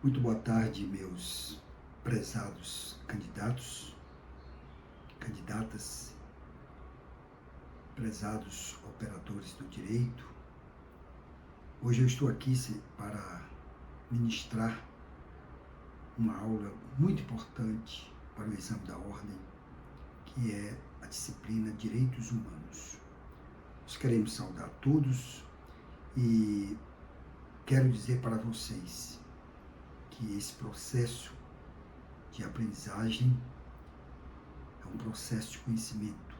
Muito boa tarde, meus prezados candidatos, candidatas, prezados operadores do direito. Hoje eu estou aqui para ministrar uma aula muito importante para o exame da ordem, que é a disciplina Direitos Humanos. Nós queremos saudar todos e quero dizer para vocês que esse processo de aprendizagem é um processo de conhecimento,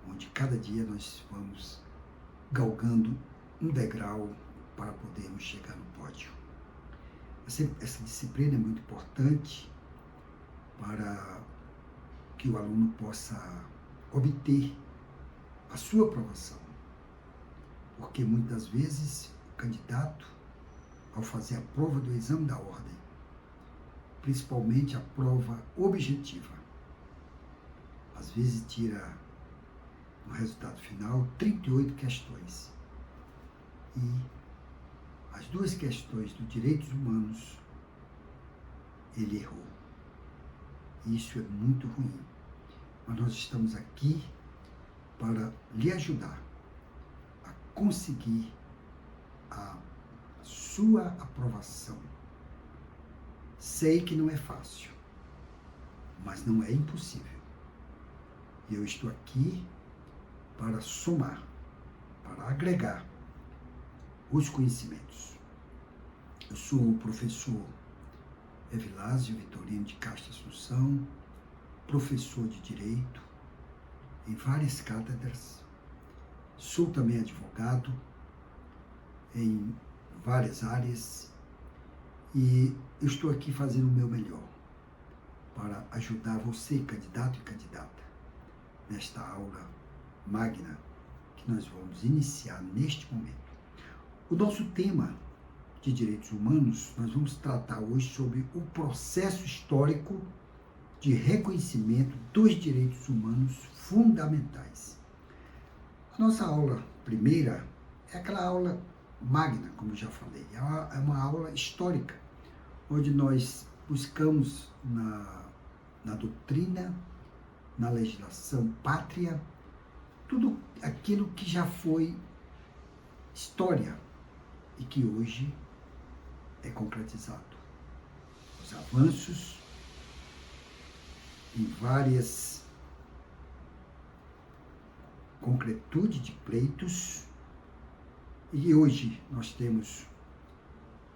onde cada dia nós vamos galgando um degrau para podermos chegar no pódio. Essa disciplina é muito importante para que o aluno possa obter a sua aprovação, porque muitas vezes o candidato, ao fazer a prova do exame da ordem, principalmente a prova objetiva, às vezes tira no resultado final 38 questões. E as 2 questões dos direitos humanos ele errou. Isso é muito ruim. Mas nós estamos aqui para lhe ajudar a conseguir a sua aprovação. Sei que não é fácil, mas não é impossível. E eu estou aqui para somar, para agregar os conhecimentos. Eu sou o professor Evilásio Vitorino de Castro Assunção, professor de Direito em várias cátedras. Sou também advogado em várias áreas e eu estou aqui fazendo o meu melhor para ajudar você, candidato e candidata, nesta aula magna que nós vamos iniciar neste momento. O nosso tema de direitos humanos, nós vamos tratar hoje sobre o processo histórico de reconhecimento dos direitos humanos fundamentais. A nossa aula primeira é aquela aula magna, como eu já falei, é uma aula histórica, onde nós buscamos na doutrina, na legislação pátria, tudo aquilo que já foi história e que hoje é concretizado. Os avanços em várias concretude de pleitos, e hoje nós temos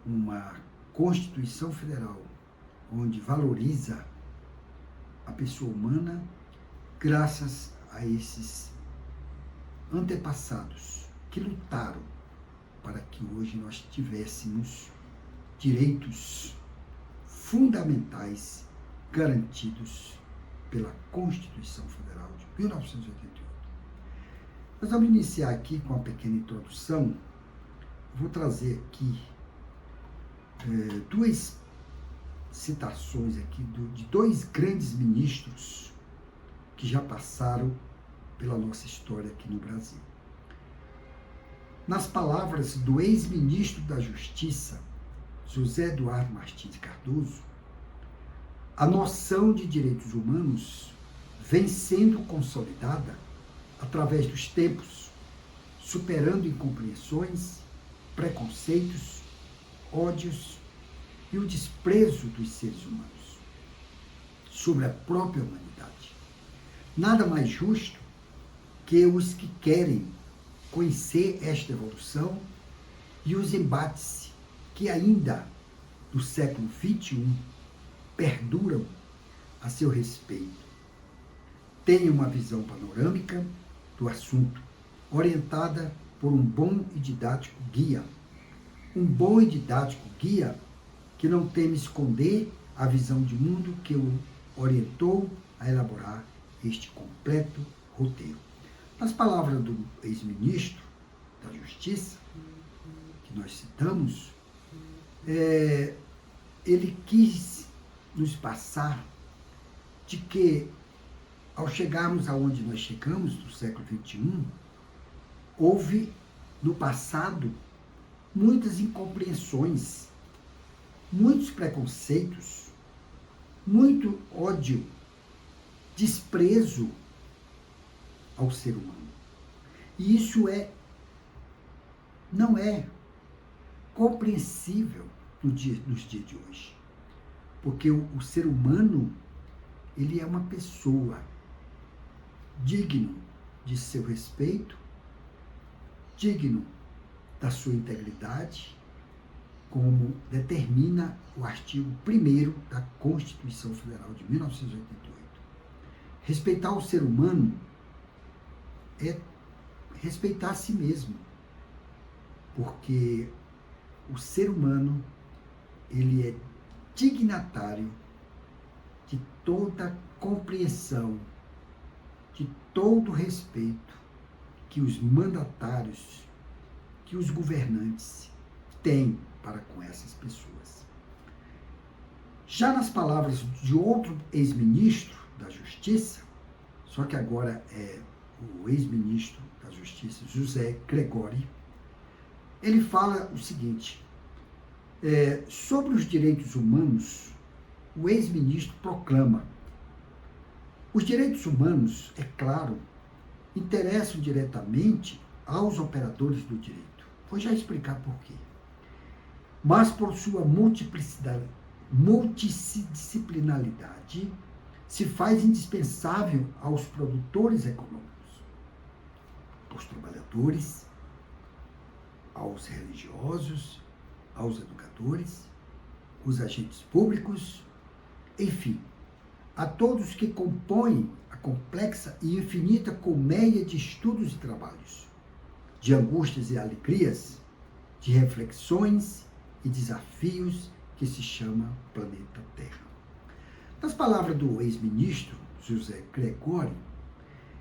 uma Constituição Federal onde valoriza a pessoa humana graças a esses antepassados que lutaram para que hoje nós tivéssemos direitos fundamentais garantidos pela Constituição Federal de 1988. Nós vamos iniciar aqui com uma pequena introdução. Vou trazer aqui 2 citações aqui de 2 grandes ministros que já passaram pela nossa história aqui no Brasil. Nas palavras do ex-ministro da Justiça, José Eduardo Martins Cardoso, a noção de direitos humanos vem sendo consolidada através dos tempos, superando incompreensões, preconceitos, ódios e o desprezo dos seres humanos sobre a própria humanidade. Nada mais justo que os que querem conhecer esta evolução e os embates que ainda no século XXI perduram a seu respeito. Tenha uma visão panorâmica do assunto, orientada por um bom e didático guia. Um bom e didático guia que não teme esconder a visão de mundo que o orientou a elaborar este completo roteiro. Nas palavras do ex-ministro da Justiça, que nós citamos, ele quis nos passar de que, ao chegarmos aonde nós chegamos, no século XXI, houve, no passado, muitas incompreensões muitos preconceitos, muito ódio, desprezo ao ser humano. E isso não é compreensível nos dias de hoje. Porque o ser humano, ele é uma pessoa digno de seu respeito, digno da sua integridade, como determina o artigo 1º da Constituição Federal de 1988. Respeitar o ser humano é respeitar a si mesmo, porque o ser humano, ele é dignatário de toda compreensão, de todo respeito que os mandatários, que os governantes têm para com essas pessoas. Já nas palavras de outro ex-ministro da Justiça, só que agora é o ex-ministro da Justiça, José Gregori, ele fala o seguinte: sobre os direitos humanos, o ex-ministro proclama: os direitos humanos, é claro, interessam diretamente aos operadores do direito. Vou já explicar por quê. Mas por sua multidisciplinaridade, se faz indispensável aos produtores econômicos, aos trabalhadores, aos religiosos, aos educadores, os agentes públicos, enfim, a todos que compõem a complexa e infinita colmeia de estudos e trabalhos, de angústias e alegrias, de reflexões e desafios que se chama planeta Terra. Nas palavras do ex-ministro José Gregori,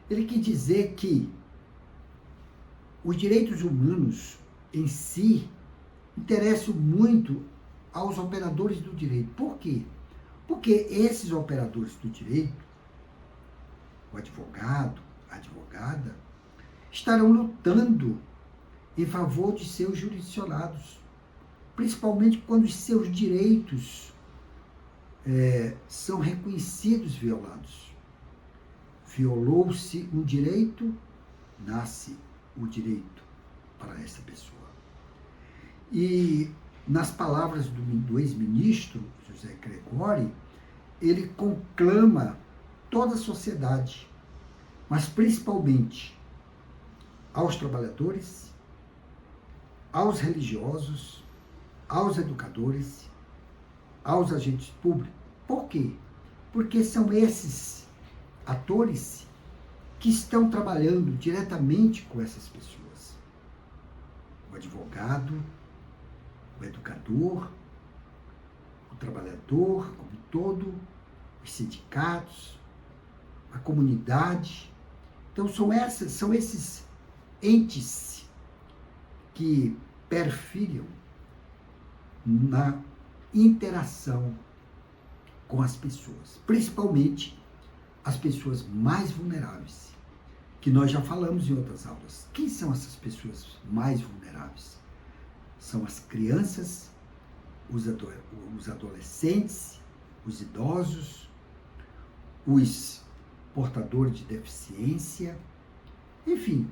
ele quis dizer que os direitos humanos em si interessam muito aos operadores do direito. Por quê? Porque esses operadores do direito, o advogado, a advogada, estarão lutando em favor de seus jurisdicionados, principalmente quando os seus direitos são reconhecidos violados. Violou-se um direito, nasce o direito para essa pessoa. E nas palavras do ex-ministro José Gregori, ele conclama toda a sociedade, mas principalmente aos trabalhadores, aos religiosos, aos educadores, aos agentes públicos. Por quê? Porque são esses atores que estão trabalhando diretamente com essas pessoas. O advogado, o educador, o trabalhador como um todo, os sindicatos, a comunidade. Então são esses entes que perfilham na interação com as pessoas, principalmente as pessoas mais vulneráveis, que nós já falamos em outras aulas. Quem são essas pessoas mais vulneráveis? São as crianças, os adolescentes, os idosos, os portadores de deficiência, enfim,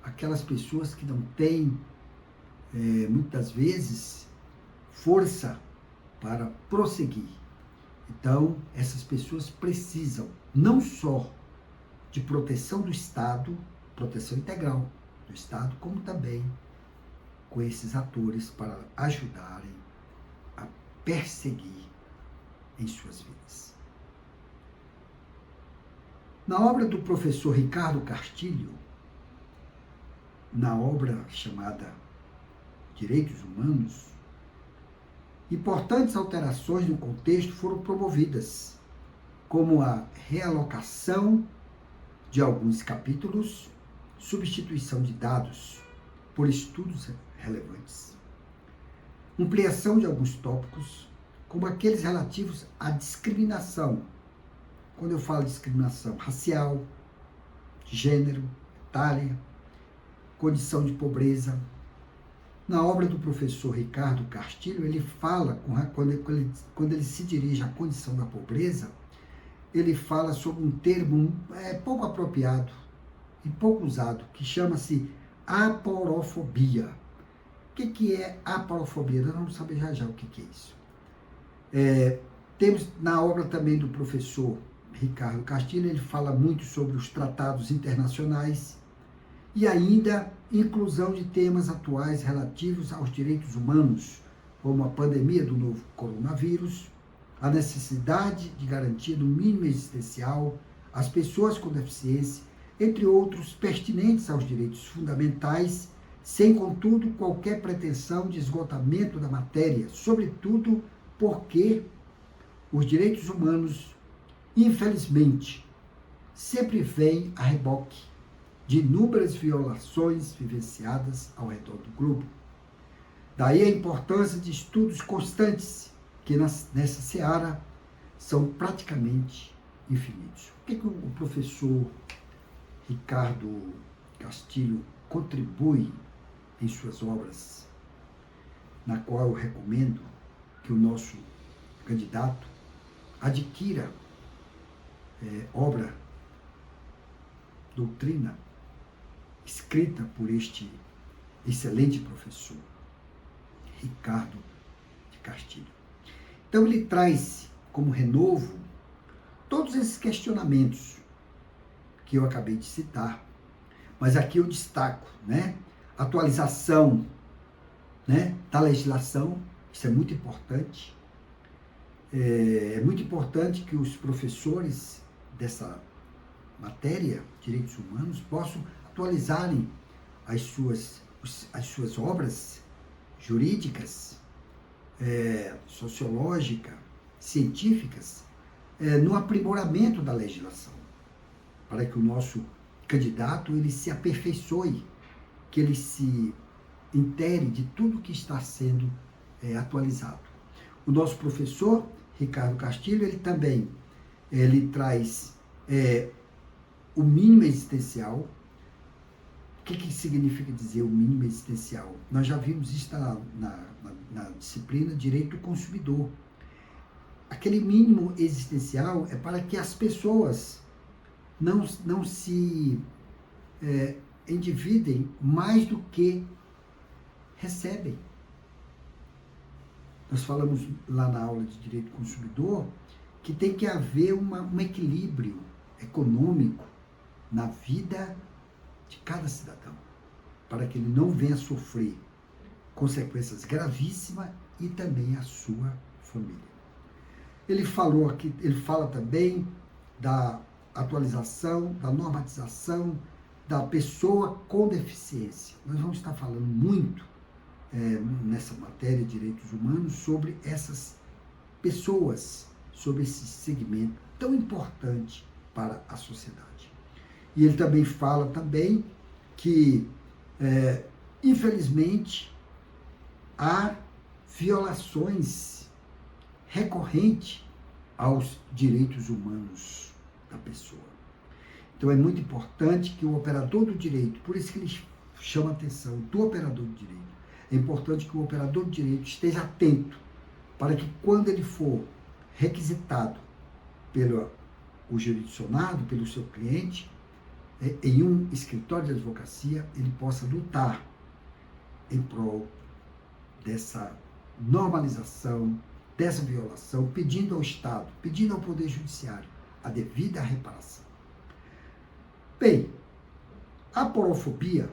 aquelas pessoas que não têm, muitas vezes, força para prosseguir. Então, essas pessoas precisam não só de proteção do Estado, proteção integral do Estado, como também com esses atores para ajudarem a perseguir em suas vidas. Na obra do professor Ricardo Castilho, na obra chamada Direitos Humanos, importantes alterações no contexto foram promovidas, como a realocação de alguns capítulos, substituição de dados por estudos relevantes, ampliação de alguns tópicos, como aqueles relativos à discriminação. Quando eu falo de discriminação racial, de gênero, etária, condição de pobreza, Na obra do professor Ricardo Castilho, ele fala, quando ele se dirige à condição da pobreza, ele fala sobre um termo pouco apropriado e pouco usado, que chama-se aporofobia. O que é aporofobia? Nós vamos saber já o que é isso. Temos na obra também do professor Ricardo Castilho, ele fala muito sobre os tratados internacionais e ainda inclusão de temas atuais relativos aos direitos humanos, como a pandemia do novo coronavírus, a necessidade de garantia do mínimo existencial às pessoas com deficiência, entre outros pertinentes aos direitos fundamentais, sem, contudo, qualquer pretensão de esgotamento da matéria, sobretudo porque os direitos humanos, infelizmente, sempre vêm a reboque de inúmeras violações vivenciadas ao redor do globo. Daí a importância de estudos constantes, que nessa seara são praticamente infinitos. O que o professor Ricardo Castilho contribui em suas obras, na qual eu recomendo que o nosso candidato adquira obra, doutrina, escrita por este excelente professor, Ricardo de Castilho. Então ele traz como renovo todos esses questionamentos que eu acabei de citar, mas aqui eu destaco, atualização, da legislação, isso é muito importante. É muito importante que os professores dessa matéria, direitos humanos, possam atualizarem as suas obras jurídicas, sociológicas, científicas, no aprimoramento da legislação, para que o nosso candidato ele se aperfeiçoe, que ele se intere de tudo que está sendo atualizado. O nosso professor, Ricardo Castilho, ele traz o mínimo existencial. O que significa dizer o mínimo existencial? Nós já vimos isso na disciplina Direito do Consumidor. Aquele mínimo existencial é para que as pessoas não se endividem mais do que recebem. Nós falamos lá na aula de Direito do Consumidor que tem que haver um equilíbrio econômico na vida de cada cidadão, para que ele não venha sofrer consequências gravíssimas e também a sua família. Ele fala também da atualização, da normatização da pessoa com deficiência. Nós vamos estar falando muito nessa matéria de direitos humanos sobre essas pessoas, sobre esse segmento tão importante para a sociedade. E ele também fala que, infelizmente, há violações recorrentes aos direitos humanos da pessoa. Então é muito importante que o operador do direito, por isso que ele chama a atenção do operador do direito, é importante que o operador do direito esteja atento para que quando ele for requisitado pelo jurisdicionado, pelo seu cliente, em um escritório de advocacia, ele possa lutar em prol dessa normalização, dessa violação, pedindo ao Estado, pedindo ao Poder Judiciário a devida reparação. Bem, a aporofobia,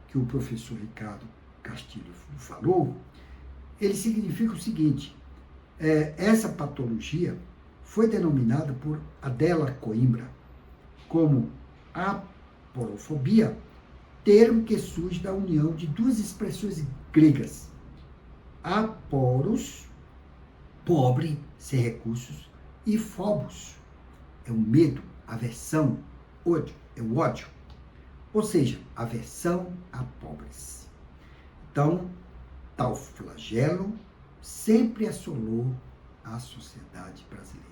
que o professor Ricardo Castilho falou, ele significa o seguinte: essa patologia foi denominada por Adela Coimbra como aporofobia, termo que surge da união de duas expressões gregas: aporos, pobre, sem recursos, e phobos, é o medo, aversão, ódio, é o ódio. Ou seja, aversão a pobres. Então, tal flagelo sempre assolou a sociedade brasileira.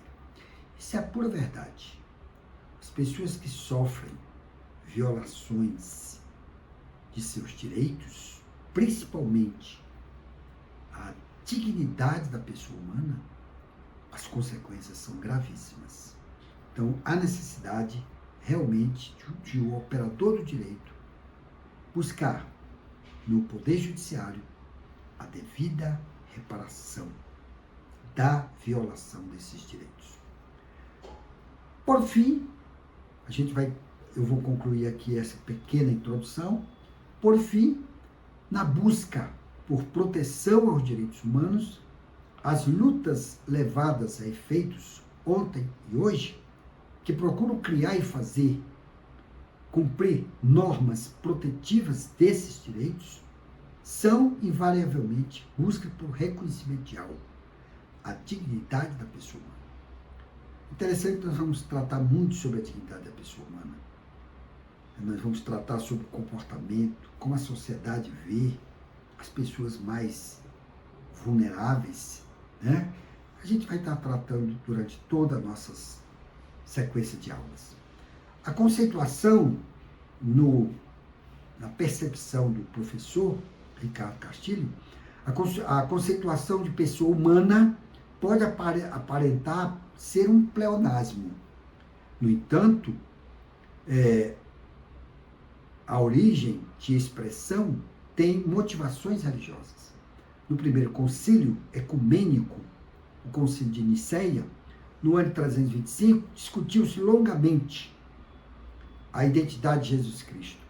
Isso é a pura verdade. As pessoas que sofrem violações de seus direitos, principalmente a dignidade da pessoa humana, as consequências são gravíssimas. Então, há necessidade realmente de o operador do direito buscar no Poder Judiciário a devida reparação da violação desses direitos. Por fim, eu vou concluir aqui essa pequena introdução. Por fim, na busca por proteção aos direitos humanos, as lutas levadas a efeitos ontem e hoje, que procuram criar e fazer cumprir normas protetivas desses direitos, são invariavelmente busca por reconhecimento de algo, a dignidade da pessoa humana. Interessante que nós vamos tratar muito sobre a dignidade da pessoa humana. Nós vamos tratar sobre o comportamento, como a sociedade vê as pessoas mais vulneráveis, né? A gente vai estar tratando durante toda a nossa sequência de aulas. A conceituação, na percepção do professor Ricardo Castilho, a conceituação de pessoa humana pode aparentar ser um pleonasmo. No entanto, a origem de expressão tem motivações religiosas. No primeiro concílio ecumênico, o concílio de Nicéia, no ano 325, discutiu-se longamente a identidade de Jesus Cristo.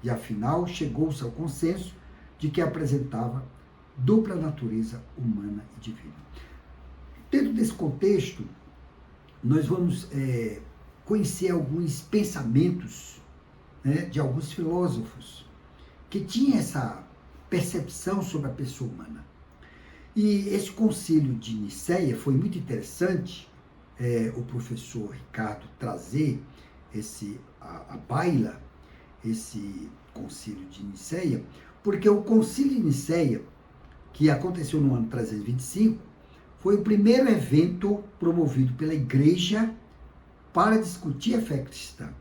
E, afinal, chegou-se ao consenso de que apresentava dupla natureza humana e divina. Dentro desse contexto, nós vamos conhecer alguns pensamentos, né, de alguns filósofos que tinham essa percepção sobre a pessoa humana. E esse concílio de Nicéia foi muito interessante, o professor Ricardo trazer a baila esse concílio de Nicéia, porque o concílio de Nicéia, que aconteceu no ano 325, foi o primeiro evento promovido pela Igreja para discutir a fé cristã.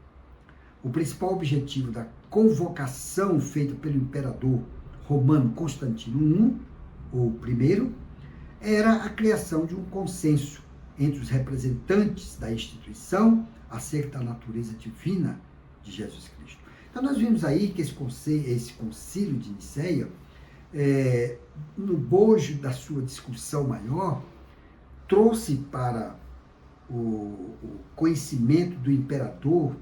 O principal objetivo da convocação feita pelo imperador romano Constantino I, era a criação de um consenso entre os representantes da instituição acerca da natureza divina de Jesus Cristo. Então, nós vimos aí que esse concílio de Nicéia, no bojo da sua discussão maior, trouxe para o conhecimento do imperador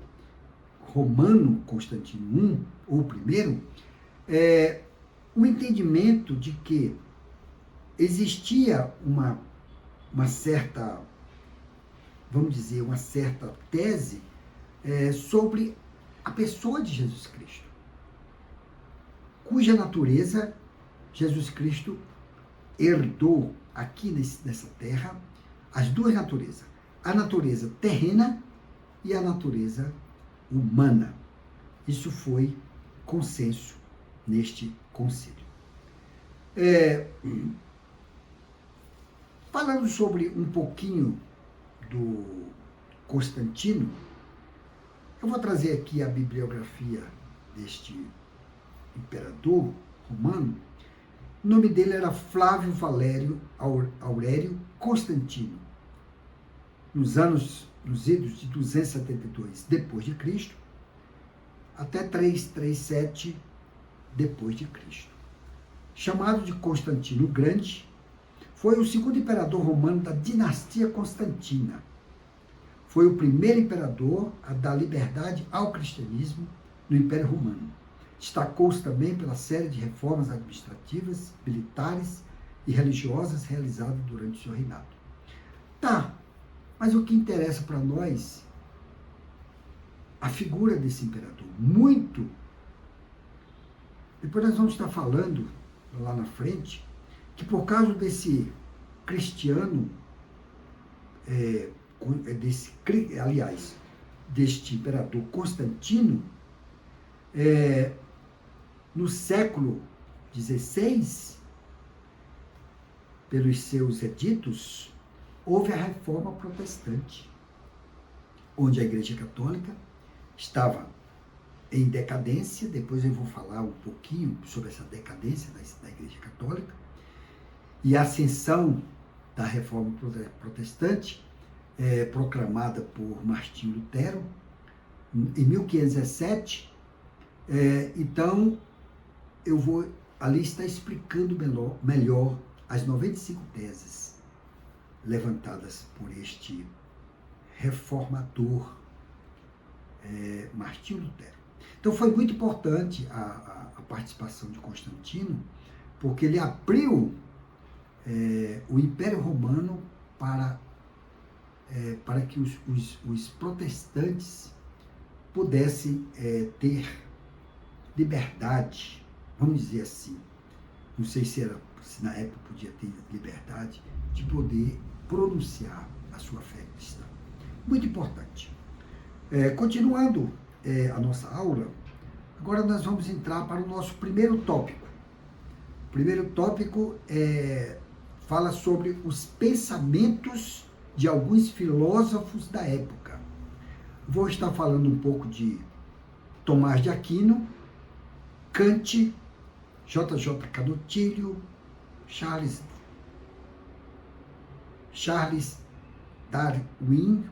romano Constantino I, ou primeiro, o entendimento de que existia uma certa, vamos dizer, uma certa tese sobre a pessoa de Jesus Cristo, cuja natureza Jesus Cristo herdou aqui nessa terra, as duas naturezas, a natureza terrena e a natureza humana. Isso foi consenso neste concílio. Falando sobre um pouquinho do Constantino, eu vou trazer aqui a bibliografia deste imperador romano. O nome dele era Flávio Valério Aurélio Constantino. Nos idos de 272 depois de Cristo até 337 depois de Cristo. Chamado de Constantino o Grande, foi o segundo imperador romano da dinastia Constantina. Foi o primeiro imperador a dar liberdade ao cristianismo no Império Romano. Destacou-se também pela série de reformas administrativas, militares e religiosas realizadas durante o seu reinado. Mas o que interessa para nós, a figura desse imperador, muito. Depois nós vamos estar falando, lá na frente, que por causa desse cristiano, deste imperador Constantino, no século XVI, pelos seus editos, houve a reforma protestante, onde a Igreja Católica estava em decadência, depois eu vou falar um pouquinho sobre essa decadência da Igreja Católica, e a ascensão da Reforma Protestante, proclamada por Martinho Lutero, em 1517. Então, eu vou ali estar explicando melhor as 95 teses levantadas por este reformador, Martinho Lutero. Então foi muito importante a participação de Constantino, porque ele abriu o Império Romano para que os protestantes pudessem ter liberdade, vamos dizer assim, não sei se na época podia ter liberdade de poder pronunciar a sua fé cristã. Muito importante. Continuando a nossa aula, agora nós vamos entrar para o nosso primeiro tópico. O primeiro tópico fala sobre os pensamentos de alguns filósofos da época. Vou estar falando um pouco de Tomás de Aquino, Kant, J.J. Canutilho, Charles Darwin,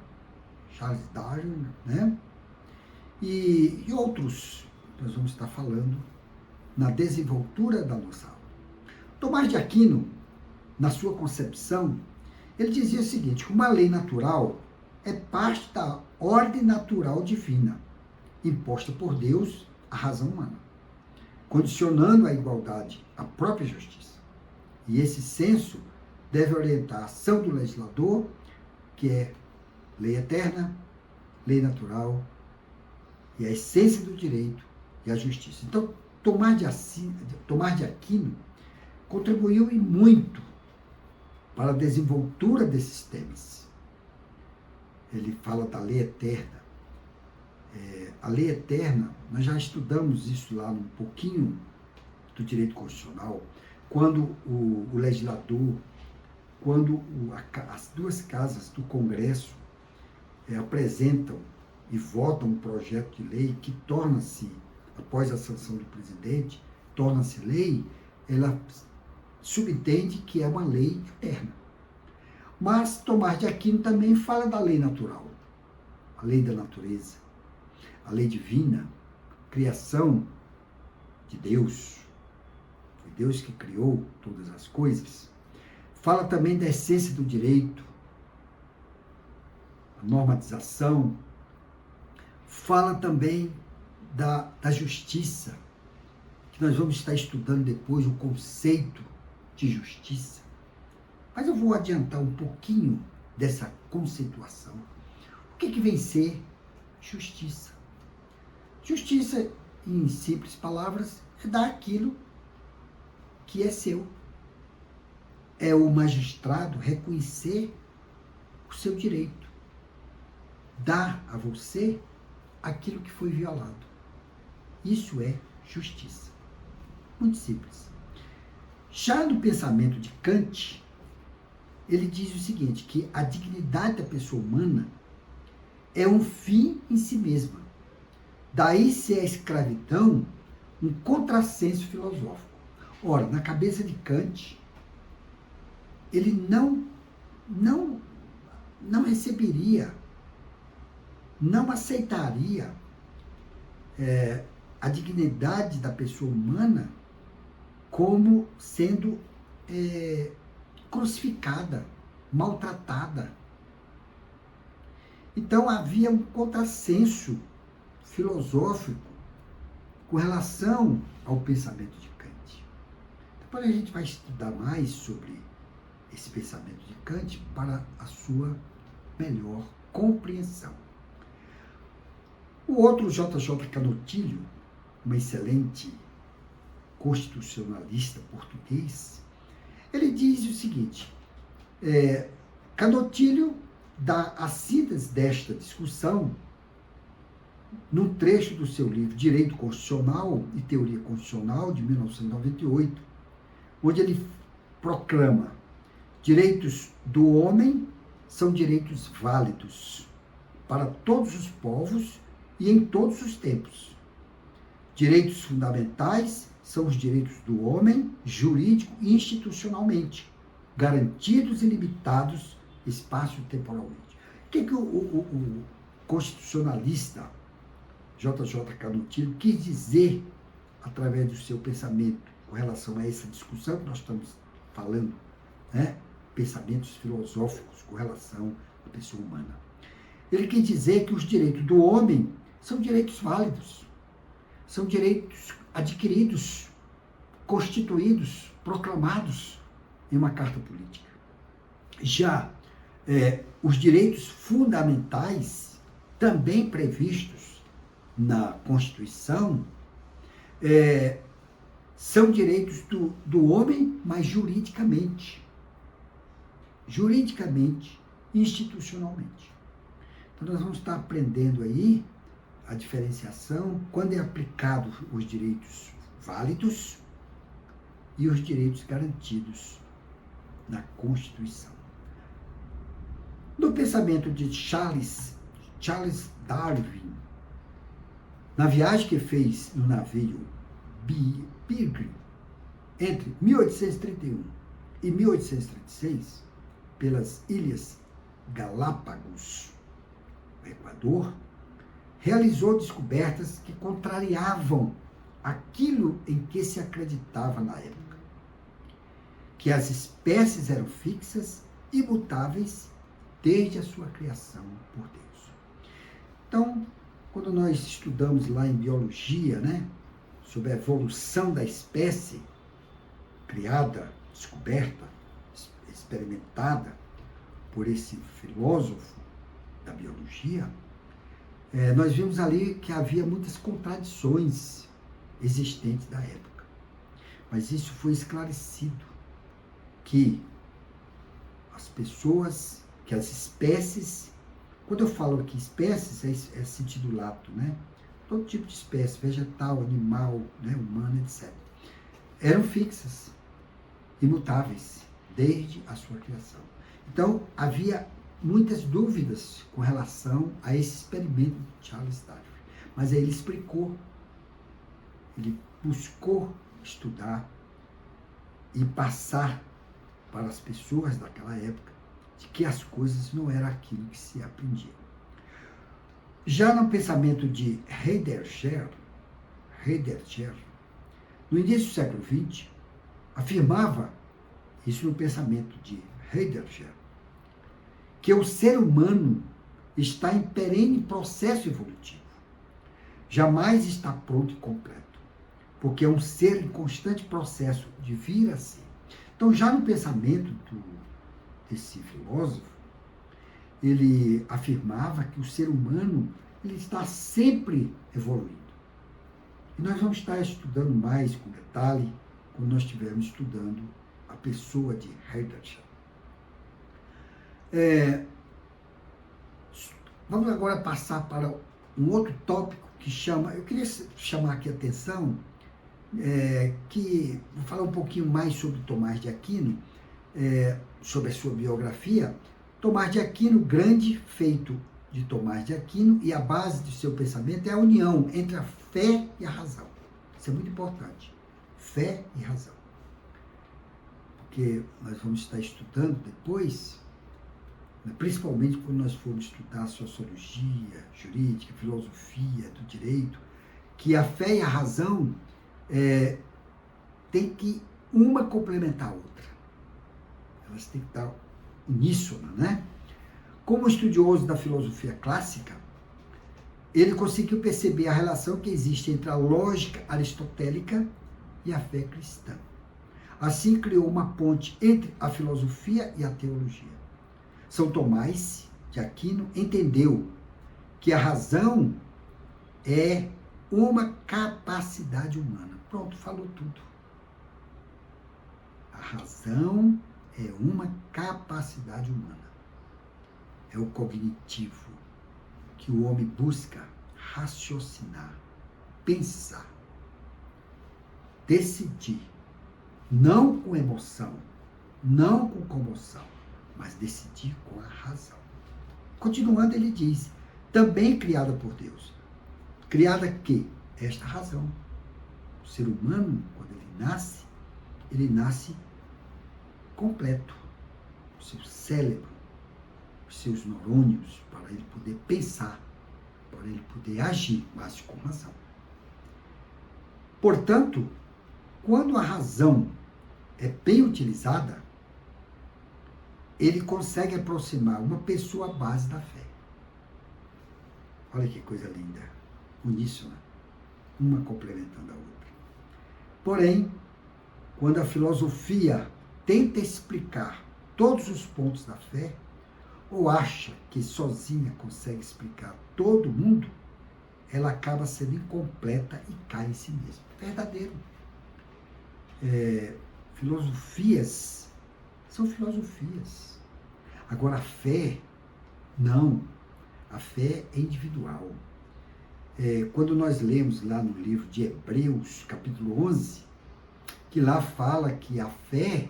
né? E outros. Nós vamos estar falando na desenvoltura da nossa aula. Tomás de Aquino, na sua concepção, ele dizia o seguinte: que uma lei natural é parte da ordem natural divina, imposta por Deus à razão humana, condicionando a igualdade à própria justiça. E esse senso deve orientar a ação do legislador, que é lei eterna, lei natural e a essência do direito e a justiça. Então, Tomás de Aquino contribuiu e muito para a desenvoltura desses temas. Ele fala da lei eterna. A lei eterna, nós já estudamos isso lá um pouquinho do direito constitucional, quando o legislador, quando as duas casas do Congresso apresentam e votam um projeto de lei que torna-se, após a sanção do presidente, torna-se lei, ela subentende que é uma lei eterna. Mas Tomás de Aquino também fala da lei natural, a lei da natureza, a lei divina, criação de Deus. Foi Deus que criou todas as coisas. Fala também da essência do direito, a normatização. Fala também da justiça, que nós vamos estar estudando depois o conceito de justiça. Mas eu vou adiantar um pouquinho dessa conceituação. O que vem ser justiça? Justiça, em simples palavras, é dar aquilo que é seu. É o magistrado reconhecer o seu direito. Dar a você aquilo que foi violado. Isso é justiça. Muito simples. Já no pensamento de Kant, ele diz o seguinte, que a dignidade da pessoa humana é um fim em si mesma. Daí ser a escravidão um contrassenso filosófico. Ora, na cabeça de Kant, ele não receberia, não aceitaria a dignidade da pessoa humana como sendo crucificada, maltratada. Então havia um contrassenso filosófico com relação ao pensamento de Kant. Depois a gente vai estudar mais sobre esse pensamento de Kant para a sua melhor compreensão. O outro, J.J. Canutilho, um excelente constitucionalista português, ele diz o seguinte, Canutilho dá a síntese desta discussão num trecho do seu livro Direito Constitucional e Teoria Constitucional, de 1998, onde ele proclama: direitos do homem são direitos válidos para todos os povos e em todos os tempos. Direitos fundamentais são os direitos do homem, jurídico e institucionalmente, garantidos e limitados espaço-temporalmente. O que o constitucionalista J.J. Canutilho quis dizer através do seu pensamento com relação a essa discussão que nós estamos falando, né? Pensamentos filosóficos com relação à pessoa humana? Ele quis dizer que os direitos do homem são direitos válidos, são direitos adquiridos, constituídos, proclamados em uma carta política. Já os direitos fundamentais, também previstos na Constituição, são direitos do homem, mas juridicamente, institucionalmente. Então, nós vamos estar aprendendo aí a diferenciação quando é aplicado os direitos válidos e os direitos garantidos na Constituição. No pensamento de Charles Darwin, na viagem que fez no navio Pilgrim, entre 1831 e 1836, pelas Ilhas Galápagos, no Equador, realizou descobertas que contrariavam aquilo em que se acreditava na época, que as espécies eram fixas, imutáveis, desde a sua criação por Deus. Então, quando nós estudamos lá em biologia, né, sobre a evolução da espécie, criada, descoberta, experimentada por esse filósofo da biologia, nós vimos ali que havia muitas contradições existentes da época. Mas isso foi esclarecido, que as pessoas, que as espécies, quando eu falo aqui espécies, é sentido lato, né? Todo tipo de espécie, vegetal, animal, né, humana, etc. Eram fixas, imutáveis, desde a sua criação. Então, havia muitas dúvidas com relação a esse experimento de Charles Darwin. Mas aí ele explicou, ele buscou estudar e passar para as pessoas daquela época de que as coisas não eram aquilo que se aprendia. Já no pensamento de Heidegger, no início do século XX, afirmava, isso no pensamento de Heidegger, que o ser humano está em perene processo evolutivo. Jamais está pronto e completo, porque é um ser em constante processo de vir a ser. Então, já no pensamento desse filósofo, ele afirmava que o ser humano ele está sempre evoluindo. E nós vamos estar estudando mais com detalhe quando nós estivermos estudando a pessoa de Heidegger. Vamos agora passar para um outro tópico que eu queria chamar aqui a atenção, que vou falar um pouquinho mais sobre Tomás de Aquino, sobre a sua biografia. Tomás de Aquino, grande feito de Tomás de Aquino, e a base do seu pensamento é a união entre a fé e a razão. Isso é muito importante. Fé e razão. Porque nós vamos estar estudando depois, principalmente quando nós formos estudar sociologia, jurídica, filosofia do direito, que a fé e a razão tem que uma complementar a outra. Elas têm que estar uníssona, né? Como estudioso da filosofia clássica, ele conseguiu perceber a relação que existe entre a lógica aristotélica e a fé cristã. Assim, criou uma ponte entre a filosofia e a teologia. São Tomás de Aquino entendeu que a razão é uma capacidade humana. Pronto, falou tudo. A razão é uma capacidade humana. É o cognitivo que o homem busca raciocinar, pensar, decidir, não com emoção, não com comoção, mas decidir com a razão. Continuando, ele diz, também criada por Deus. Criada que? Esta razão, O ser humano, quando ele nasce completo. O seu cérebro, os seus neurônios, para ele poder pensar, para ele poder agir, mas com razão. Portanto, quando a razão é bem utilizada, ele consegue aproximar uma pessoa à base da fé. Olha que coisa linda, uníssona, uma complementando a outra. Porém, quando a filosofia tenta explicar todos os pontos da fé, ou acha que sozinha consegue explicar todo mundo, ela acaba sendo incompleta e cai em si mesma. Verdadeiro. Filosofias são filosofias. Agora, a fé, não. A fé é individual. Quando nós lemos lá no livro de Hebreus, capítulo 11, que lá fala que a fé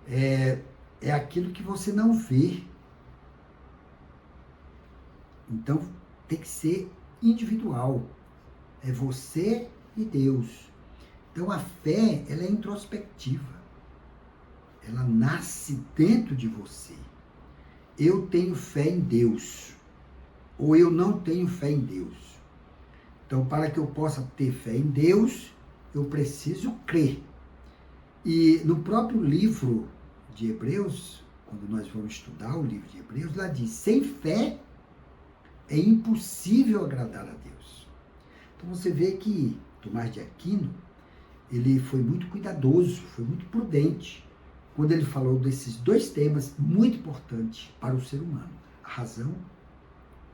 é aquilo que você não vê. Então, tem que ser individual. É você e Deus. Então, a fé, ela é introspectiva. Ela nasce dentro de você. Eu tenho fé em Deus. Ou eu não tenho fé em Deus. Então, para que eu possa ter fé em Deus, eu preciso crer. E no próprio livro de Hebreus, quando nós vamos estudar o livro de Hebreus, lá diz, sem fé é impossível agradar a Deus. Então você vê que Tomás de Aquino, ele foi muito cuidadoso, foi muito prudente, quando ele falou desses dois temas muito importantes para o ser humano, a razão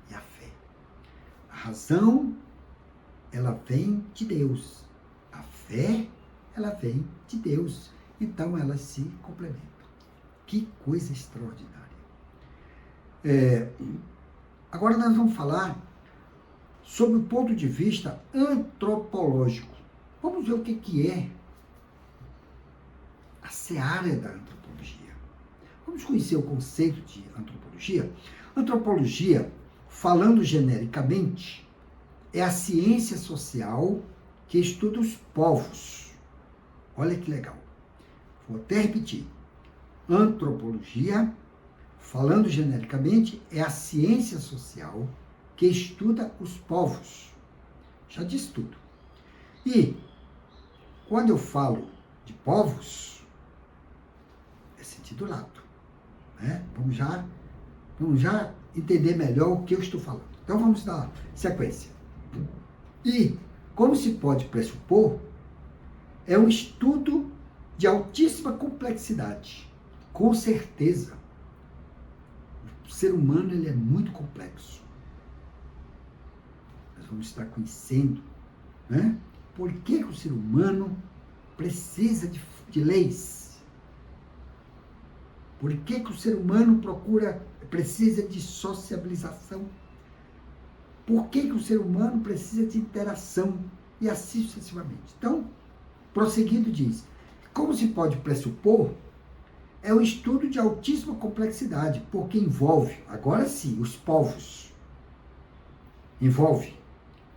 e a fé. A razão, ela vem de Deus. A fé, ela vem de Deus. Então elas se complementam. Que coisa extraordinária. Agora nós vamos falar sobre o ponto de vista antropológico. Vamos ver o que é a seara da antropologia. Vamos conhecer o conceito de antropologia? Antropologia, falando genericamente, é a ciência social que estuda os povos. Olha que legal. Vou até repetir. Antropologia, falando genericamente, é a ciência social que estuda os povos. Já disse tudo. E, quando eu falo de povos, é sentido lato. Né? Vamos já entender melhor o que eu estou falando. Então, vamos dar sequência. E, como se pode pressupor, é um estudo de altíssima complexidade. Com certeza. O ser humano, ele é muito complexo. Nós vamos estar conhecendo, né? Por que o ser humano precisa de leis? Por que o ser humano precisa de sociabilização? Por que o ser humano precisa de interação? E assim sucessivamente. Então, prosseguindo diz, como se pode pressupor, é um estudo de altíssima complexidade, porque envolve, agora sim, os povos. Envolve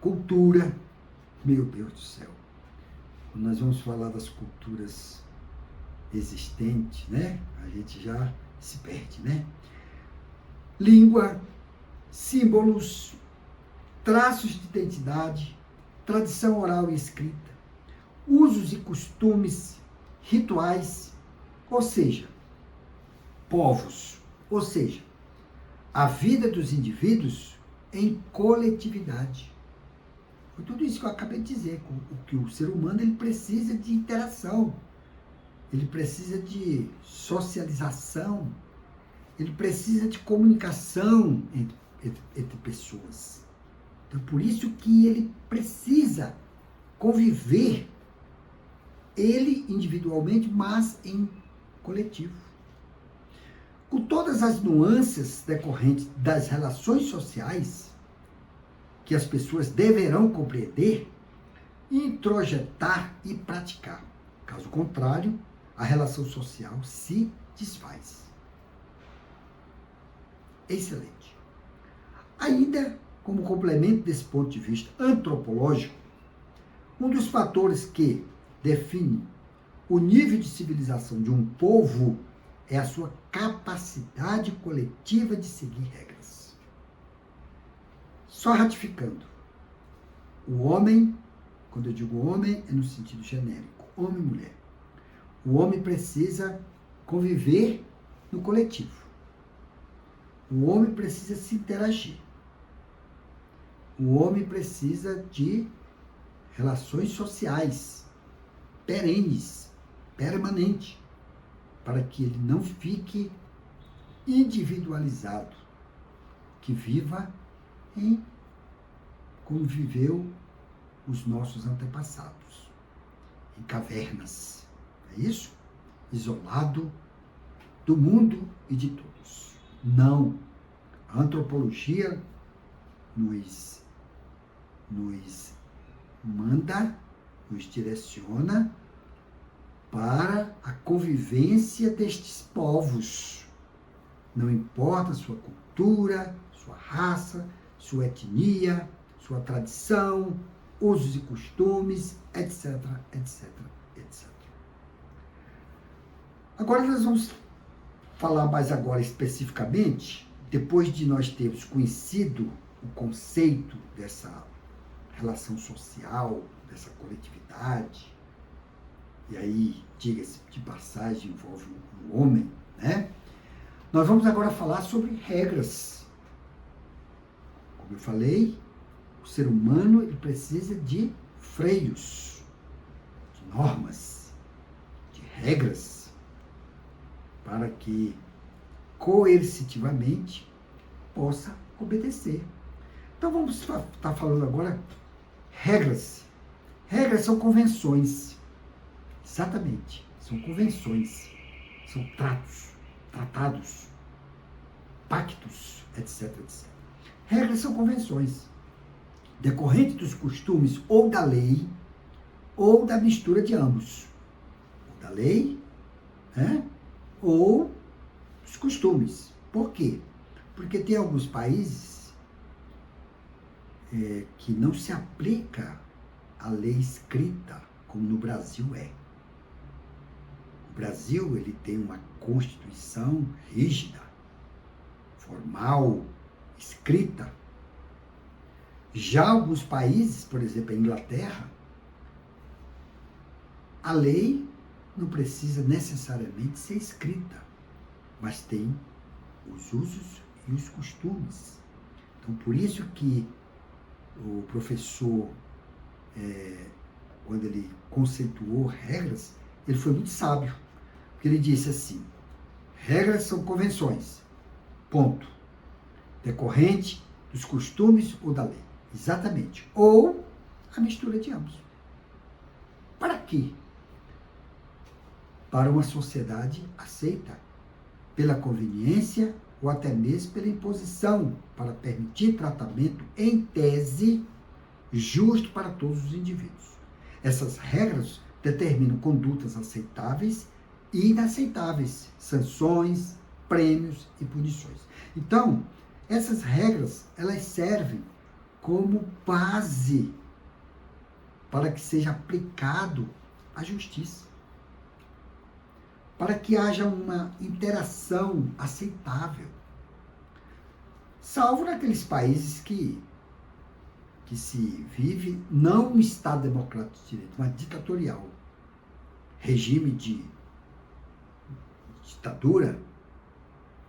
cultura. Meu Deus do céu. Quando nós vamos falar das culturas existentes, né? A gente já se perde, né? Língua, símbolos, traços de identidade, tradição oral e escrita, usos e costumes, rituais, ou seja, povos, ou seja, a vida dos indivíduos em coletividade. Foi tudo isso que eu acabei de dizer, que o ser humano ele precisa de interação, ele precisa de socialização, ele precisa de comunicação entre pessoas. Então, por isso que ele precisa conviver, ele individualmente, mas em coletivo. Com todas as nuances decorrentes das relações sociais, que as pessoas deverão compreender, introjetar e praticar. Caso contrário, a relação social se desfaz. Excelente. Ainda, como complemento desse ponto de vista antropológico, Um dos fatores que define o nível de civilização de um povo é a sua capacidade coletiva de seguir regras. Só ratificando, o homem, quando eu digo homem, é no sentido genérico, homem e mulher. O homem precisa conviver no coletivo. O homem precisa se interagir. O homem precisa de relações sociais perenes, permanentes, para que ele não fique individualizado, que viva como viveu os nossos antepassados, em cavernas, é isso? Isolado do mundo e de todos. Não. A antropologia nos manda, nos direciona para a convivência destes povos. Não importa a sua cultura, sua raça, sua etnia, sua tradição, usos e costumes, etc, etc, etc. Agora nós vamos falar mais agora especificamente, depois de nós termos conhecido o conceito dessa relação social, dessa coletividade, e aí, diga-se de passagem, envolve o homem, né? Nós vamos agora falar sobre regras. Como eu falei, o ser humano ele precisa de freios, de normas, de regras, para que coercitivamente possa obedecer. Então vamos estar falando agora regras. Regras são convenções. Exatamente. São convenções. São tratados, pactos, etc, etc. Regras são convenções decorrentes dos costumes ou da lei ou da mistura de ambos. Ou da lei, né? Ou dos costumes. Por quê? Porque tem alguns países que não se aplica a lei escrita, como no Brasil é. O Brasil ele tem uma Constituição rígida, formal, escrita. Já alguns países, por exemplo, a Inglaterra, a lei não precisa necessariamente ser escrita, mas tem os usos e os costumes. Então, por isso que o professor, quando ele conceituou regras, ele foi muito sábio, porque ele disse assim, regras são convenções, ponto, decorrente dos costumes ou da lei, exatamente, ou a mistura de ambos. Para quê? Para uma sociedade aceita, pela conveniência ou até mesmo pela imposição, para permitir tratamento, em tese, justo para todos os indivíduos. Essas regras determinam condutas aceitáveis e inaceitáveis, sanções, prêmios e punições. Então, essas regras, elas servem como base para que seja aplicado a justiça, para que haja uma interação aceitável, salvo naqueles países que se vive não um Estado democrático de direito, mas ditatorial, regime de ditadura,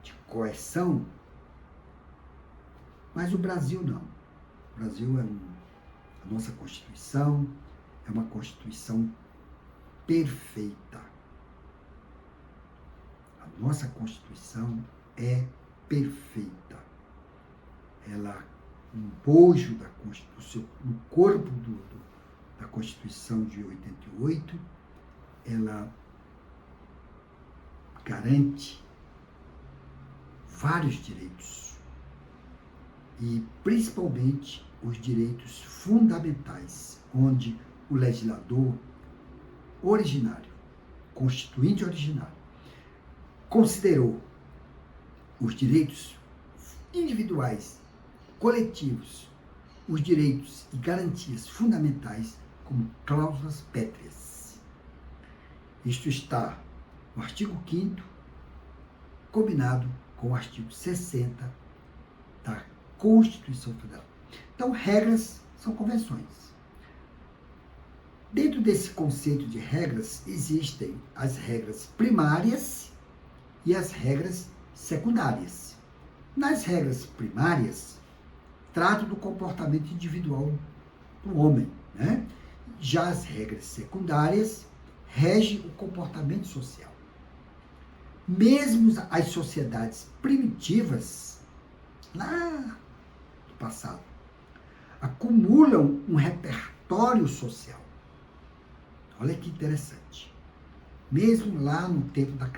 de coerção, mas o Brasil não. O Brasil a nossa Constituição é uma Constituição perfeita. A nossa Constituição é perfeita. Ela, um bojo da Constituição, no corpo da Constituição de 88, ela garante vários direitos e principalmente os direitos fundamentais, onde o legislador originário, constituinte originário, considerou os direitos individuais, coletivos, os direitos e garantias fundamentais como cláusulas pétreas. Isto está no artigo 5º, combinado com o artigo 60 da Constituição Federal. Então, regras são convenções. Dentro desse conceito de regras, existem as regras primárias e as regras secundárias. Nas regras primárias, tratam do comportamento individual do homem, né? Já as regras secundárias regem o comportamento social. Mesmo as sociedades primitivas, lá do passado, acumulam um repertório social. Olha que interessante. Mesmo lá no tempo da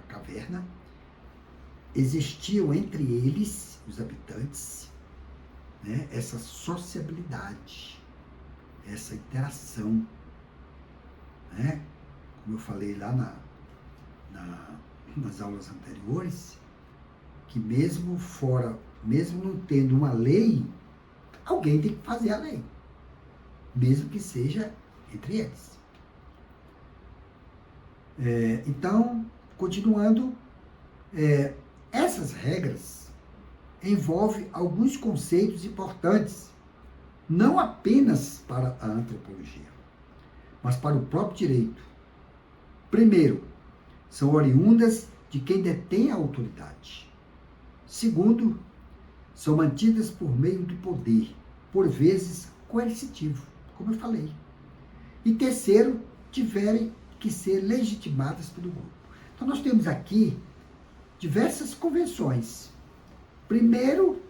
caverna, existiam entre eles, os habitantes, né, essa sociabilidade, essa interação, né? Como eu falei lá nas aulas anteriores, que mesmo não tendo uma lei, alguém tem que fazer a lei, mesmo que seja entre eles. Então, continuando, essas regras envolvem alguns conceitos importantes, não apenas para a antropologia, mas para o próprio direito. Primeiro, são oriundas de quem detém a autoridade. Segundo, são mantidas por meio do poder, por vezes coercitivo, como eu falei. E terceiro, tiverem que ser legitimadas pelo grupo. Então, nós temos aqui diversas convenções. Primeiro,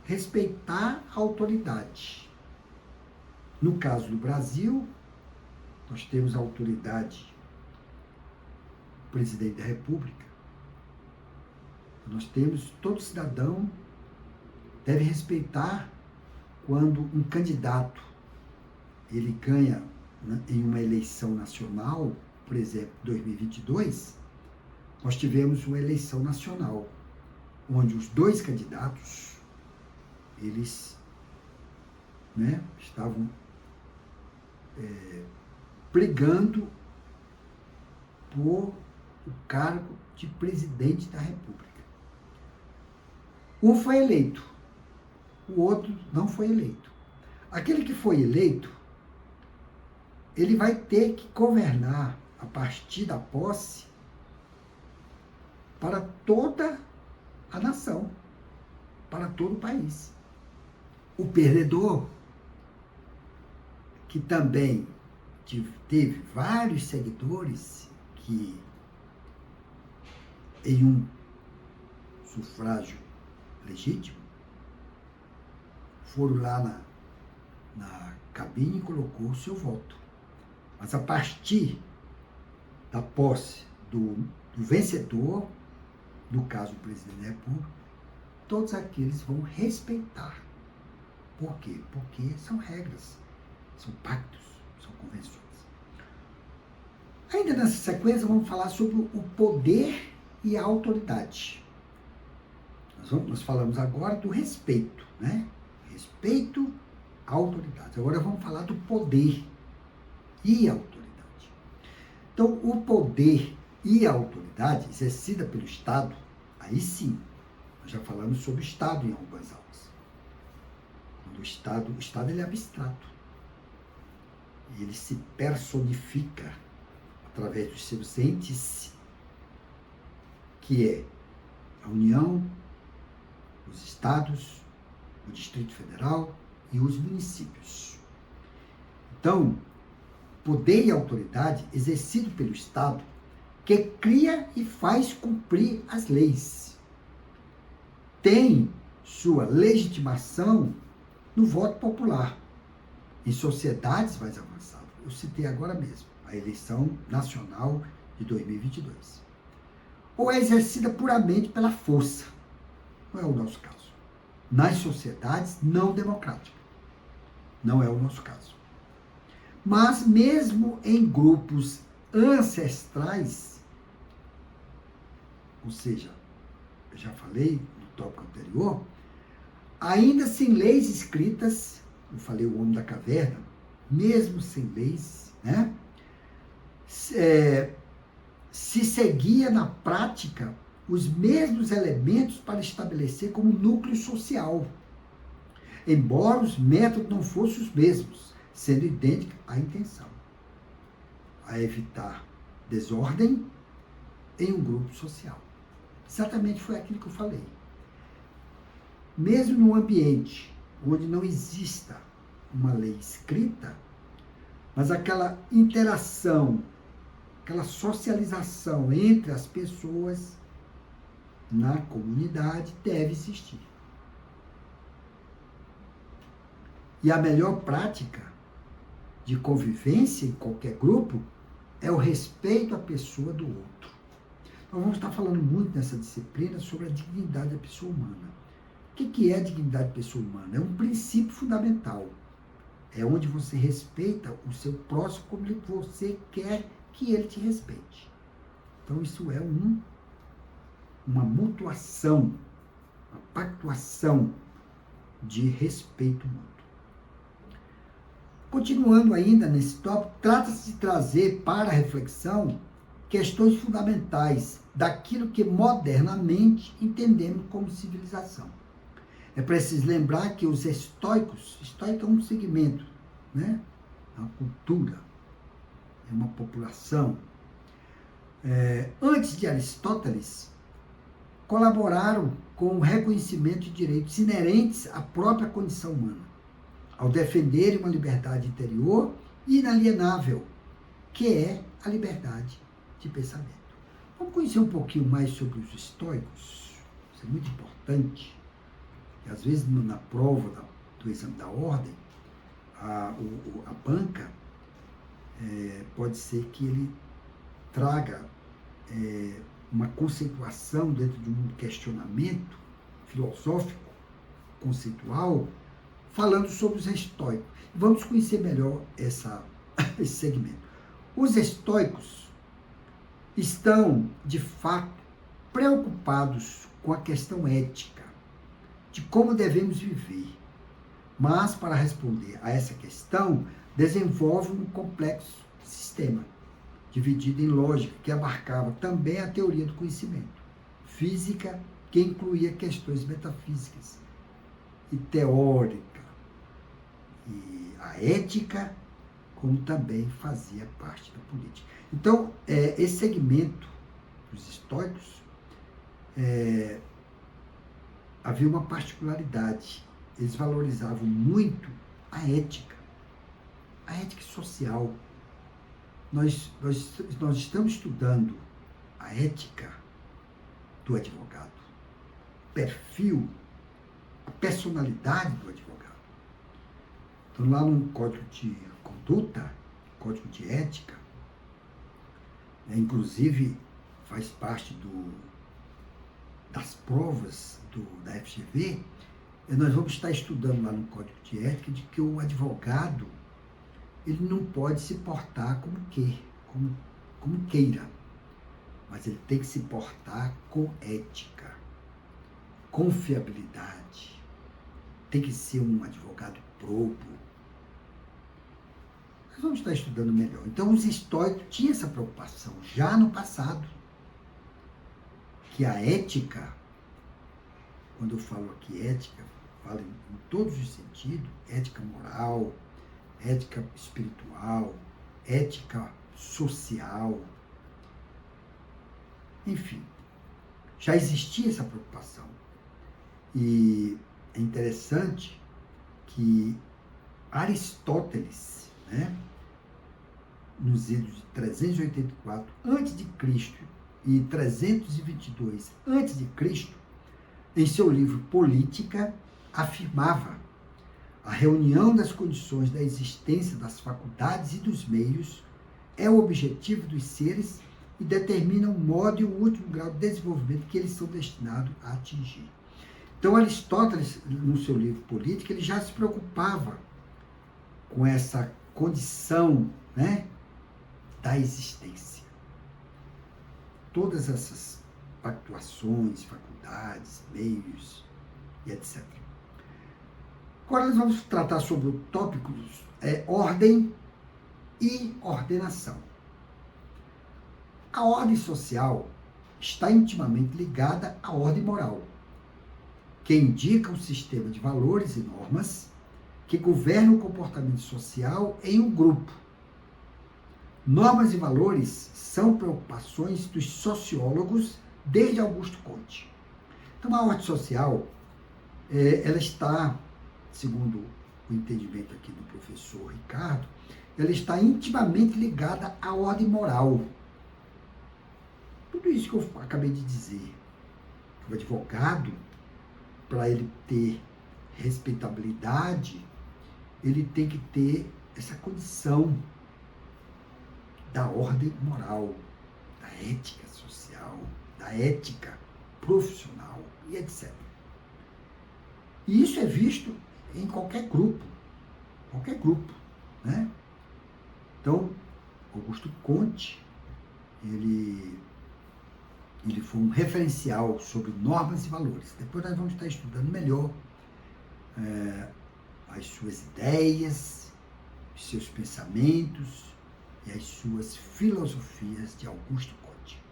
respeitar a autoridade. No caso do Brasil, nós temos a autoridade do presidente da República. Nós temos, todo cidadão deve respeitar quando um candidato ele ganha, né, em uma eleição nacional, por exemplo, 2022, nós tivemos uma eleição nacional, onde os dois candidatos, eles, né, estavam brigando por o cargo de presidente da República. Um foi eleito, o outro não foi eleito. Aquele que foi eleito, ele vai ter que governar a partir da posse para toda a nação, para todo o país. O perdedor, que também teve vários seguidores que em um sufrágio legítimo foram lá na cabine e colocou o seu voto. Mas a partir da posse do vencedor, no caso o presidente da República, todos aqueles vão respeitar. Por quê? Porque são regras, são pactos, são convenções. Ainda nessa sequência, vamos falar sobre o poder e a autoridade. Nós falamos agora do respeito, né? Respeito à autoridade. Agora vamos falar do poder e a autoridade. Então, o poder e a autoridade exercida pelo Estado, aí sim, nós já falamos sobre o Estado em algumas aulas. Quando o Estado ele é abstrato. E ele se personifica através dos seus entes, que é a União, os Estados, o Distrito Federal e os municípios. Então, poder e autoridade exercido pelo Estado, que cria e faz cumprir as leis. Tem sua legitimação no voto popular, em sociedades mais avançadas. Eu citei agora mesmo a eleição nacional de 2022. Ou é exercida puramente pela força. Não é o nosso caso. Nas sociedades não democráticas. Não é o nosso caso. Mas mesmo em grupos ancestrais, ou seja, eu já falei no tópico anterior, ainda sem leis escritas, eu falei o homem da caverna, mesmo sem leis, né? Se seguia na prática os mesmos elementos para estabelecer como núcleo social, embora os métodos não fossem os mesmos, sendo idêntica a intenção, a evitar desordem em um grupo social. Exatamente foi aquilo que eu falei. Mesmo num ambiente onde não exista uma lei escrita, mas aquela interação, aquela socialização entre as pessoas na comunidade deve existir. E a melhor prática de convivência em qualquer grupo é o respeito à pessoa do outro. Nós vamos estar falando muito nessa disciplina sobre a dignidade da pessoa humana. O que é a dignidade da pessoa humana? É um princípio fundamental. É onde você respeita o seu próximo como você quer que ele te respeite. Então isso é uma mutuação, uma pactuação de respeito mútuo. Continuando ainda nesse tópico, trata-se de trazer para a reflexão questões fundamentais daquilo que modernamente entendemos como civilização. É preciso lembrar que os estoicos, estoico é um segmento, né? É uma cultura, é uma população. Antes de Aristóteles, colaboraram com o reconhecimento de direitos inerentes à própria condição humana, ao defenderem uma liberdade interior inalienável, que é a liberdade de pensamento. Vamos conhecer um pouquinho mais sobre os estoicos. Isso é muito importante. E às vezes, na prova do exame da ordem, a banca pode ser que ele traga uma conceituação dentro de um questionamento filosófico, conceitual, falando sobre os estoicos. Vamos conhecer melhor esse segmento. Os estoicos estão, de fato, preocupados com a questão ética, de como devemos viver. Mas, para responder a essa questão, desenvolve um complexo sistema, dividido em lógica, que abarcava também a teoria do conhecimento, física, que incluía questões metafísicas e teórica, e a ética, como também fazia parte da política. Então, esse segmento dos estoicos, havia uma particularidade. Eles valorizavam muito a ética social. Nós estamos estudando a ética do advogado, perfil, a personalidade do advogado. Então, lá no Código de Conduta, Código de Ética, inclusive faz parte das provas da FGV, nós vamos estar estudando lá no Código de Ética de que o advogado ele não pode se portar como queira, mas ele tem que se portar com ética, confiabilidade, tem que ser um advogado probo. Nós vamos estar estudando melhor. Então, os estoicos tinham essa preocupação já no passado, que a ética, quando eu falo aqui ética, falo em todos os sentidos, ética moral, ética espiritual, ética social, enfim, já existia essa preocupação. E é interessante que Aristóteles, nos idos de 384 a.C. e 322 a.C., em seu livro Política, afirmava: a reunião das condições da existência das faculdades e dos meios é o objetivo dos seres e determina o modo e o último grau de desenvolvimento que eles são destinados a atingir. Então, Aristóteles, no seu livro Política, ele já se preocupava com essa condição, da existência. Todas essas pactuações, faculdades, meios e etc. Agora nós vamos tratar sobre o tópico ordem e ordenação. A ordem social está intimamente ligada à ordem moral, que indica um sistema de valores e normas que governa o comportamento social em um grupo. Normas e valores são preocupações dos sociólogos desde Augusto Comte. Então, a ordem social, ela está, segundo o entendimento aqui do professor Ricardo, ela está intimamente ligada à ordem moral. Tudo isso que eu acabei de dizer, o advogado, para ele ter respeitabilidade, ele tem que ter essa condição da ordem moral, da ética social, da ética profissional e etc. E isso é visto em qualquer grupo, né? Então, Augusto Comte, ele foi um referencial sobre normas e valores. Depois nós vamos estar estudando melhor as suas ideias, os seus pensamentos e as suas filosofias de Augusto Comte.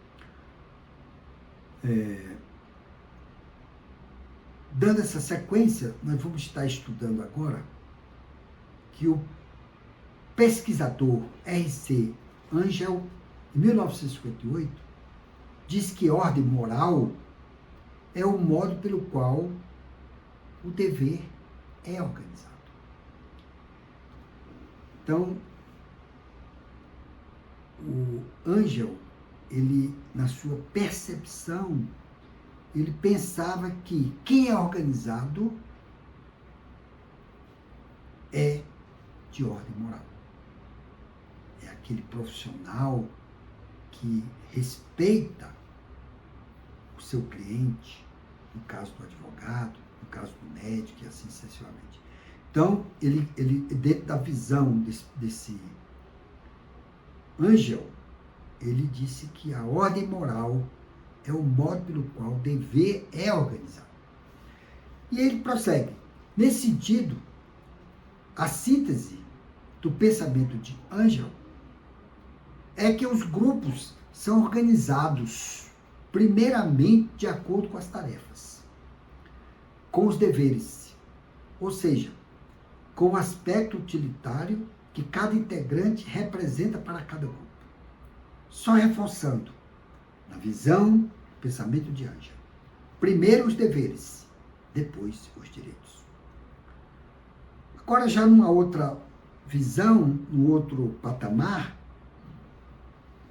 Dando essa sequência, nós vamos estar estudando agora que o pesquisador R.C. Angel, em 1958, diz que ordem moral é o modo pelo qual o dever é organizado. Então, o Angel, ele, na sua percepção, ele pensava que quem é organizado é de ordem moral. É aquele profissional que respeita o seu cliente, no caso do advogado, no caso do médico e assim sucessivamente. Então, ele dentro da visão desse Angel, ele disse que a ordem moral é o modo pelo qual o dever é organizado. E ele prossegue. Nesse sentido, a síntese do pensamento de Angel é que os grupos são organizados primeiramente de acordo com as tarefas, com os deveres, ou seja, com o aspecto utilitário que cada integrante representa para cada grupo. Só reforçando, na visão, pensamento de Angel, primeiro os deveres, depois os direitos. Agora, já numa outra visão, num outro patamar,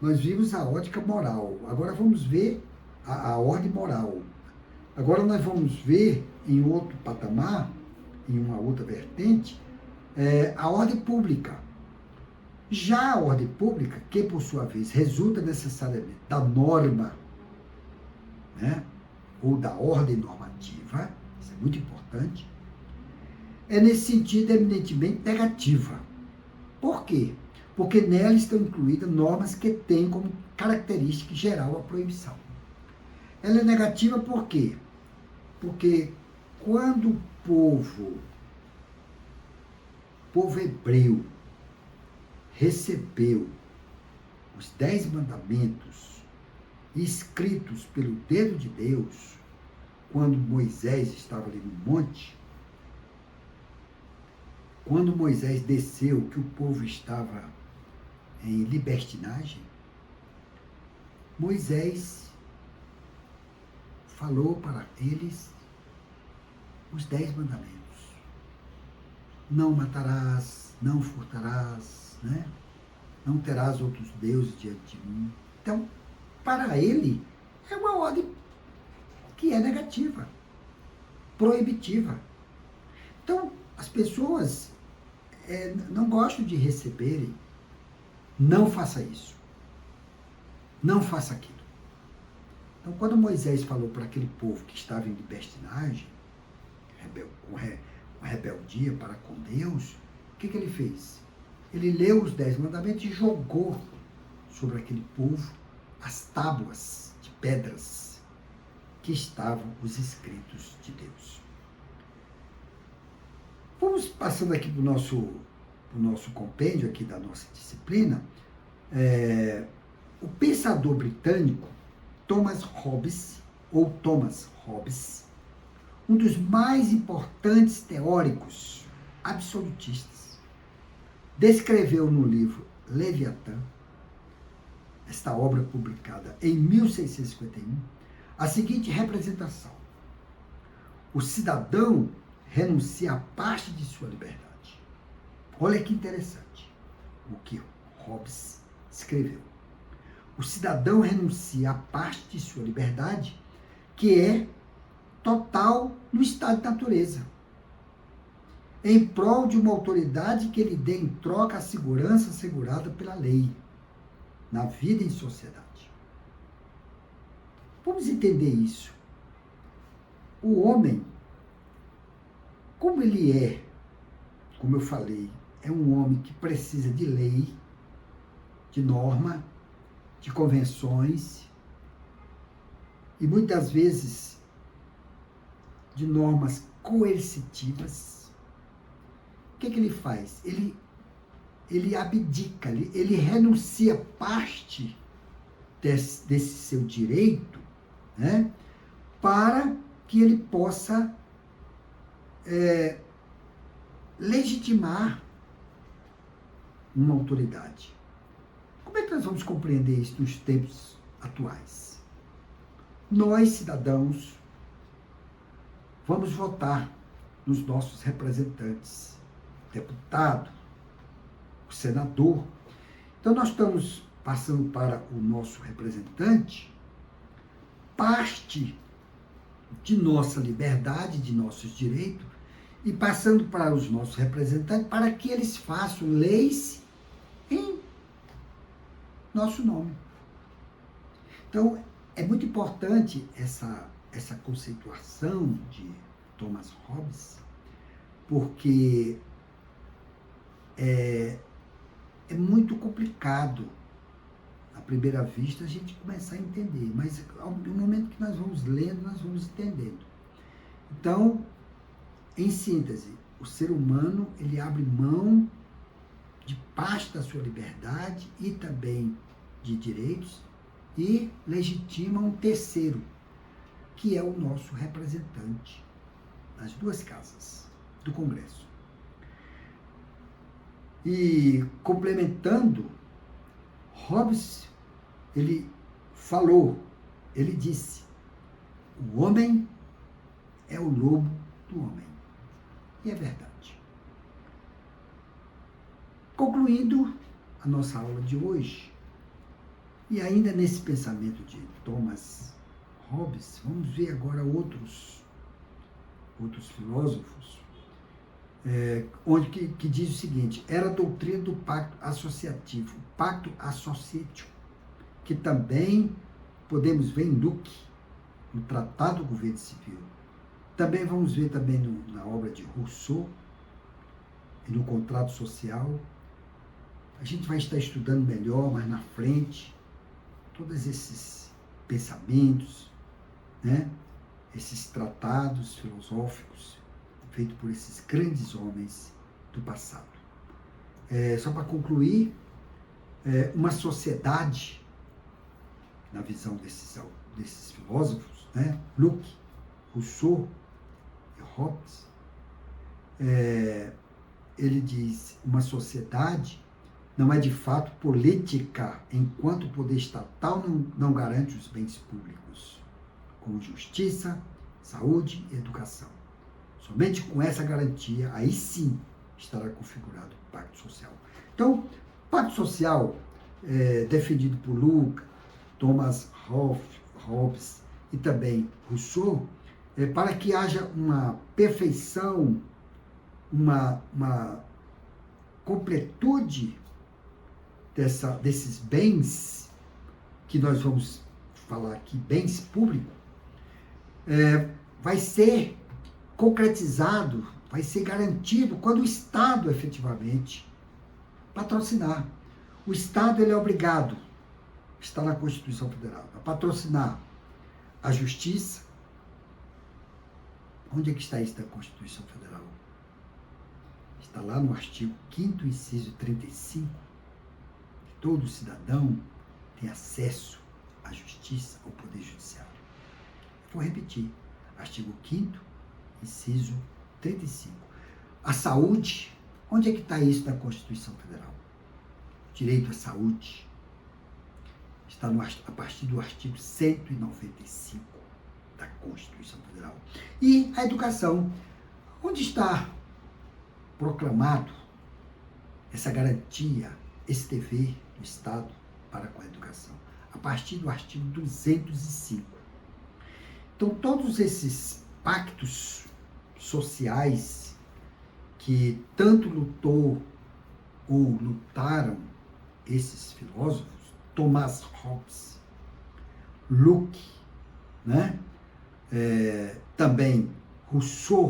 nós vimos a ótica moral. Agora vamos ver a ordem moral. Agora nós vamos ver em outro patamar, em uma outra vertente, a ordem pública. Já a ordem pública, que por sua vez resulta necessariamente da norma, né, ou da ordem normativa, isso é muito importante, é nesse sentido eminentemente negativa. Por quê? Porque nela estão incluídas normas que têm como característica geral a proibição. Ela é negativa por quê? Porque quando o povo hebreu recebeu os 10 mandamentos escritos pelo dedo de Deus, quando Moisés estava ali no monte, quando Moisés desceu, que o povo estava em libertinagem, Moisés falou para eles os 10 mandamentos. Não matarás, não furtarás, né? Não terás outros deuses diante de mim. Então, para ele, é uma ordem que é negativa, proibitiva. Então, as pessoas não gostam de receberem. Não faça isso. Não faça aquilo. Então, quando Moisés falou para aquele povo que estava em libertinagem, com rebeldia para com Deus, o que ele fez? Ele leu os 10 mandamentos e jogou sobre aquele povo as tábuas de pedras que estavam os escritos de Deus. Vamos passando aqui para o nosso compêndio aqui da nossa disciplina. O pensador britânico Thomas Hobbes, um dos mais importantes teóricos absolutistas, descreveu no livro Leviatã, esta obra publicada em 1651, a seguinte representação: o cidadão renuncia a parte de sua liberdade. Olha que interessante o que Hobbes escreveu. O cidadão renuncia a parte de sua liberdade, que é total no estado de natureza, em prol de uma autoridade que lhe dê em troca a segurança assegurada pela lei, na vida em sociedade. Vamos entender isso. O homem, como ele é, como eu falei, é um homem que precisa de lei, de norma, de convenções e muitas vezes de normas coercitivas. O que ele faz? Ele abdica, ele renuncia parte desse seu direito, né, para que ele possa legitimar uma autoridade. Como é que nós vamos compreender isso nos tempos atuais? Nós, cidadãos, vamos votar nos nossos representantes, deputado, o senador. Então, nós estamos passando para o nosso representante parte de nossa liberdade, de nossos direitos, e passando para os nossos representantes para que eles façam leis em nosso nome. Então, é muito importante essa conceituação de Thomas Hobbes, porque é muito complicado, à primeira vista, a gente começar a entender, mas no momento que nós vamos lendo, nós vamos entendendo. Então, em síntese, o ser humano, ele abre mão de parte da sua liberdade e também de direitos e legitima um terceiro, que é o nosso representante nas duas casas do Congresso. E complementando, Hobbes, ele disse: o homem é o lobo do homem. E é verdade. Concluindo a nossa aula de hoje, e ainda nesse pensamento de Thomas Hobbes, vamos ver agora outros filósofos, que diz o seguinte: era a doutrina do pacto associativo, o pacto associativo, que também podemos ver em Locke, no Tratado do Governo Civil. Também vamos ver também na obra de Rousseau e no Contrato Social. A gente vai estar estudando melhor mais na frente todos esses pensamentos, né? Esses tratados filosóficos feitos por esses grandes homens do passado. Só para concluir, uma sociedade, na visão desses filósofos, né? Locke, Rousseau e Hobbes, ele diz: uma sociedade não é de fato política enquanto o poder estatal não garante os bens públicos, como justiça, saúde e educação. Somente com essa garantia, aí sim estará configurado o Pacto Social. Então, o Pacto Social, defendido por Locke, Thomas Hobbes e também Rousseau, para que haja uma perfeição, uma completude desses bens, que nós vamos falar aqui, bens públicos, vai ser concretizado, vai ser garantido quando o Estado efetivamente patrocinar. O Estado, ele é obrigado, está na Constituição Federal, a patrocinar a justiça. Onde é que está isso da Constituição Federal? está lá no artigo 5º, inciso 35, que todo cidadão tem acesso à justiça, ao poder judiciário. Vou repetir, artigo 5º, inciso 35. A saúde, onde é que está isso na Constituição Federal? O direito à saúde está a partir do artigo 195 da Constituição Federal. E a educação, onde está proclamado essa garantia, esse dever do Estado para com a educação? A partir do artigo 205. Então, todos esses pactos sociais que tanto lutaram esses filósofos, Thomas Hobbes, Locke, né? Também Rousseau,